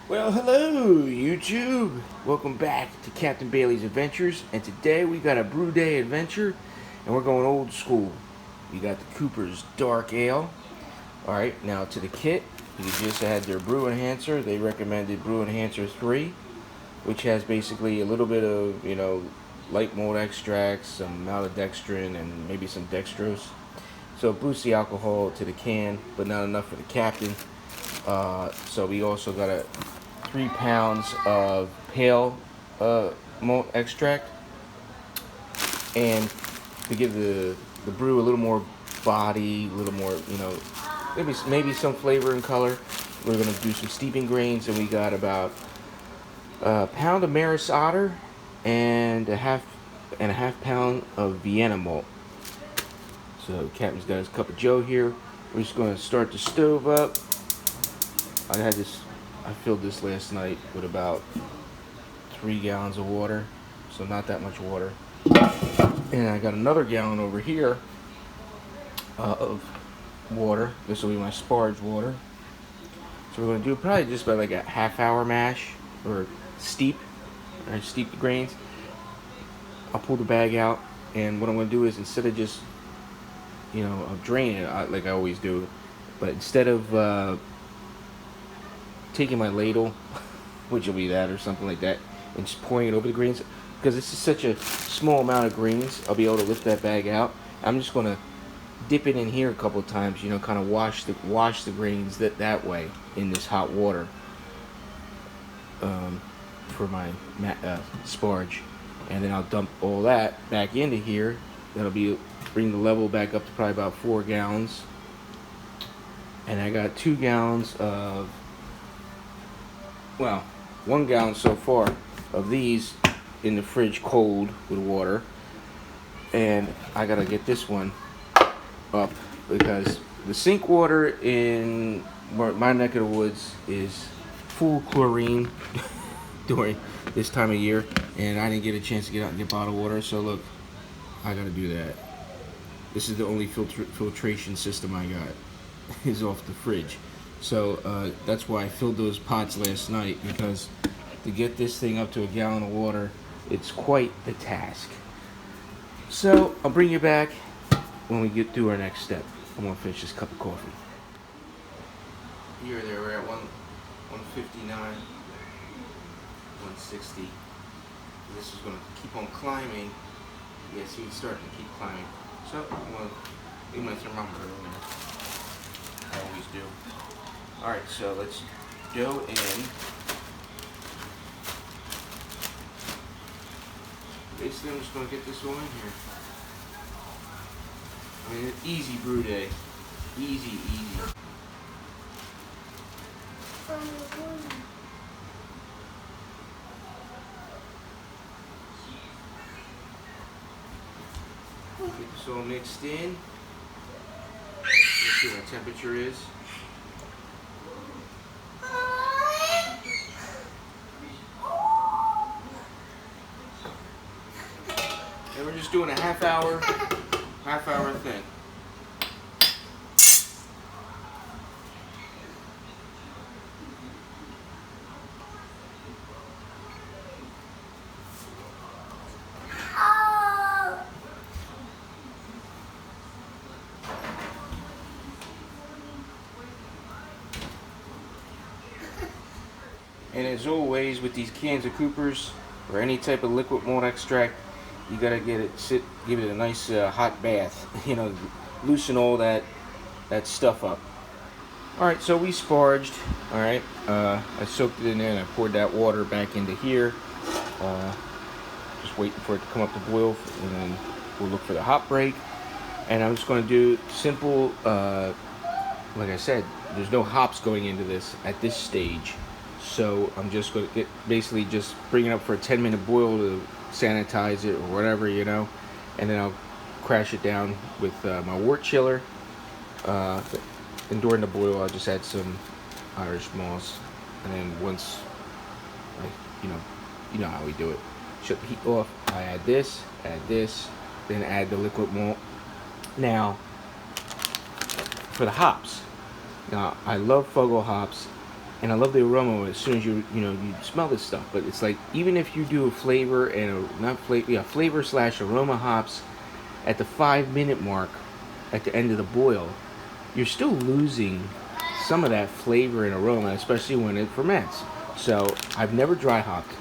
Well, hello, YouTube. Welcome back to Captain Bailey's Adventures. And today we got a brew day adventure, and we're going old school. We got the Cooper's Dark Ale. Alright, now to the kit. You just had their brew enhancer. They recommended brew enhancer 3, which has basically a little bit of, light malt extracts, some maltodextrin, and maybe some dextrose. So it boosts the alcohol to the can, but not enough for the captain. So we also got 3 pounds of pale malt extract, and to give the brew a little more body, a little more, maybe some flavor and color. We're gonna do some steeping grains, and we got about a pound of Maris Otter and a half pound of Vienna malt. So Captain's got his cup of Joe here. We're just gonna start the stove up. I filled this last night with about 3 gallons of water, so not that much water. And I got another gallon over here of water. This will be my sparge water. So we're gonna do probably just about like a half-hour mash or steep. I steep the grains. I'll pull the bag out, and what I'm gonna do is, instead of just I'll drain it like I always do, but instead of taking my ladle, which will be that or something like that, and just pouring it over the grains, because this is such a small amount of grains, I'll be able to lift that bag out. I'm just going to dip it in here a couple of times, kind of wash the grains that way in this hot water for my sparge, and then I'll dump all that back into here. That'll bring the level back up to probably about 4 gallons, and I got 2 gallons of 1 gallon so far of these in the fridge cold with water, and I gotta get this one up because the sink water in my neck of the woods is full chlorine during this time of year, and I didn't get a chance to get out and get bottled water, so look, I gotta do that. This is the only filtration system I got is off the fridge. So that's why I filled those pots last night, because to get this thing up to a gallon of water, it's quite the task. So I'll bring you back when we get through our next step. I'm gonna finish this cup of coffee. Here, there, we're at 159, 160. This is gonna keep on climbing. Yeah, see, it's starting to keep climbing. So I'm gonna leave my thermometer in there. I always do. Alright, so let's go in. Basically, I'm just going to get this all in here. I mean, an easy brew day. Easy. Get this all mixed in. Let's see what our temperature is. And we're just doing a half hour thing. And as always with these cans of Cooper's or any type of liquid malt extract, you gotta give it a nice hot bath. Loosen all that stuff up. All right, so we sparged. All right, I soaked it in there and I poured that water back into here. Just waiting for it to come up to boil, and then we'll look for the hop break. And I'm just going to do simple. Like I said, there's no hops going into this at this stage, so I'm just going to basically just bring it up for a 10-minute boil to sanitize it or whatever, and then I'll crash it down with my wort chiller, and during the boil I'll just add some Irish moss, and then once you know how we do it, shut the heat off, I add this, then add the liquid malt. Now for the hops, I love Fogo hops. And I love the aroma as soon as you smell this stuff. But it's like, even if you do a flavor and flavor slash aroma hops at the 5 minute mark at the end of the boil, you're still losing some of that flavor and aroma, especially when it ferments. So I've never dry hopped,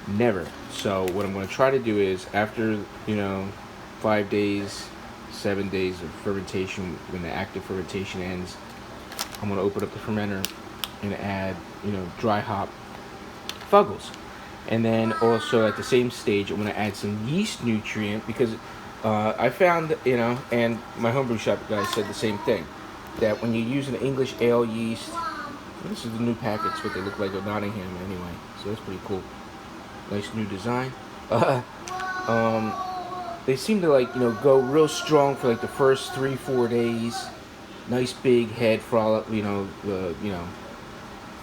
never. So what I'm going to try to do is, after 5 days, 7 days of fermentation, when the active fermentation ends, I'm going to open up the fermenter and add dry hop Fuggles. And then also at the same stage, I'm going to add some yeast nutrient, because I found, and my homebrew shop guys said the same thing, that when you use an English ale yeast, this is the new packets, what they look like at Nottingham anyway, so that's pretty cool. Nice new design. They seem to go real strong for like the first 3-4 days. Nice big head frolic,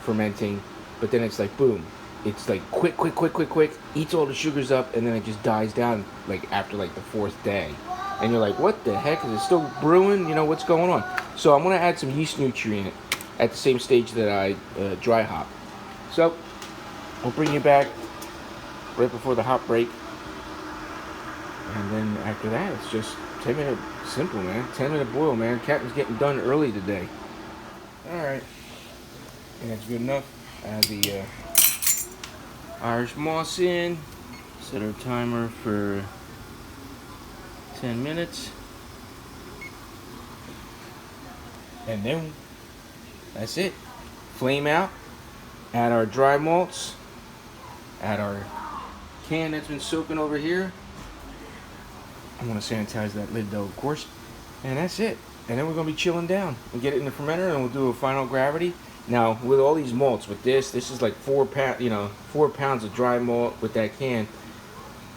fermenting, but then it's like boom. It's like quick, eats all the sugars up, and then it just dies down like after like the 4th day. And you're like, what the heck? Is it still brewing? What's going on? So I'm going to add some yeast nutrient at the same stage that I dry hop. So we'll bring you back right before the hop break. And then after that, it's just 10-minute, simple, man. 10-minute boil, man. Captain's getting done early today. All right. And that's good enough. Add the Irish moss in. Set our timer for 10 minutes. And then that's it. Flame out. Add our dry malts. Add our can that's been soaking over here. I want to sanitize that lid though, of course. And that's it. And then we're going to be chilling down and get it in the fermenter, and we'll do a final gravity. Now, with all these malts, with this is like 4 pounds of dry malt with that can.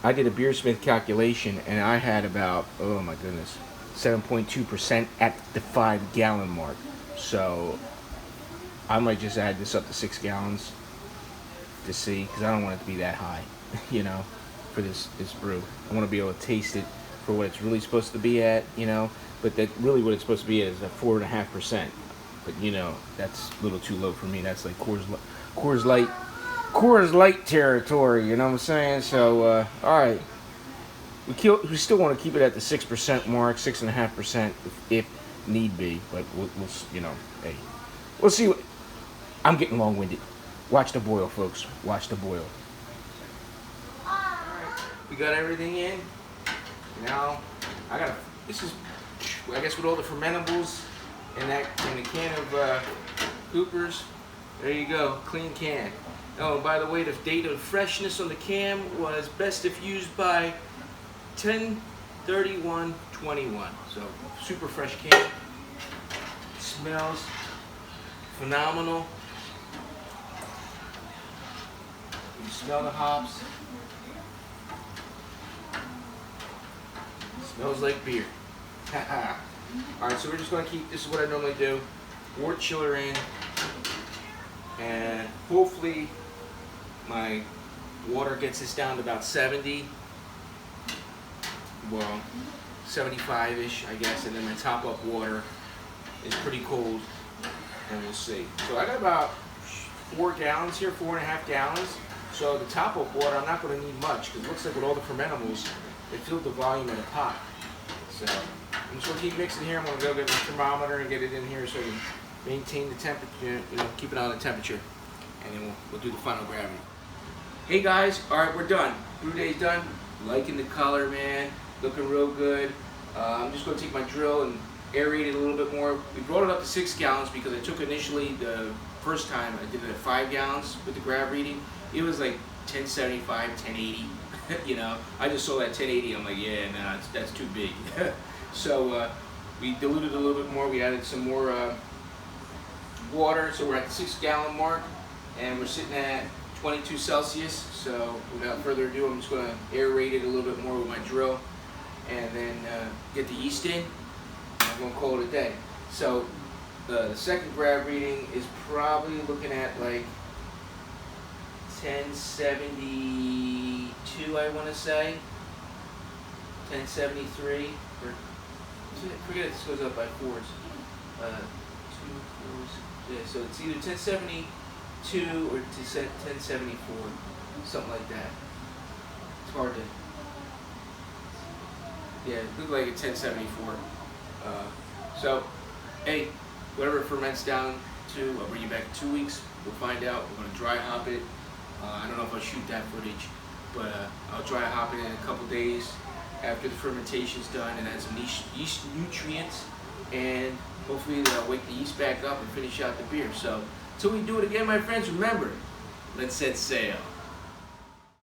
I did a Beersmith calculation, and I had about, oh my goodness, 7.2% at the 5-gallon mark. So I might just add this up to 6 gallons to see, because I don't want it to be that high, for this brew. I want to be able to taste it for what it's really supposed to be at, but that really what it's supposed to be at is at 4.5%. But that's a little too low for me. That's like Coors Light territory. You know what I'm saying? So all right, we still want to keep it at the 6% mark, 6.5% if need be. But we'll hey, we'll see. I'm getting long-winded. Watch the boil, folks. Watch the boil. All right, we got everything in. Now this is, I guess, with all the fermentables in the can of Cooper's. There you go, clean can. Oh, and by the way, the date of freshness on the can was best if used by 10/31/21. So super fresh can. It smells phenomenal. You smell the hops. It smells like beer. Alright, so we're just going to keep, this is what I normally do, wort chiller in, and hopefully my water gets this down to about 70, well, 75-ish, I guess, and then my top-up water is pretty cold, and we'll see. So I got about 4 gallons here, 4.5 gallons, so the top-up water, I'm not going to need much, because it looks like with all the fermentables, it filled the volume of the pot. So I'm just going to keep mixing here. I'm going to go get my thermometer and get it in here so I can maintain the temperature, keep it on the temperature. And then we'll do the final gravity. Hey guys, alright, we're done. Brew day's done. Liking the color, man. Looking real good. I'm just going to take my drill and aerate it a little bit more. We brought it up to 6 gallons because I took initially, the first time I did it at 5 gallons with the grav reading. It was like 1075, 1080. I just saw that 1080. I'm like, yeah, nah, that's too big. So we diluted a little bit more. We added some more water. So we're at the 6 gallon mark, and we're sitting at 22 Celsius. So without further ado, I'm just going to aerate it a little bit more with my drill, and then get the yeast in. I'm going to call it a day. So the second grav reading is probably looking at like 1072, I want to say. 1073. Or, forget it, this goes up by 4s. 2 4s. Yeah, so it's either 1072 or 1074, something like that. It's hard to. Yeah, it looked like a 1074. So, hey, whatever it ferments down to, I'll bring you back in 2 weeks. We'll find out. We're gonna dry hop it. I don't know if I'll shoot that footage, but I'll dry hop it in a couple days after the fermentation's done, and add some yeast nutrients, and hopefully wake the yeast back up and finish out the beer. So, until we do it again, my friends, remember, let's set sail.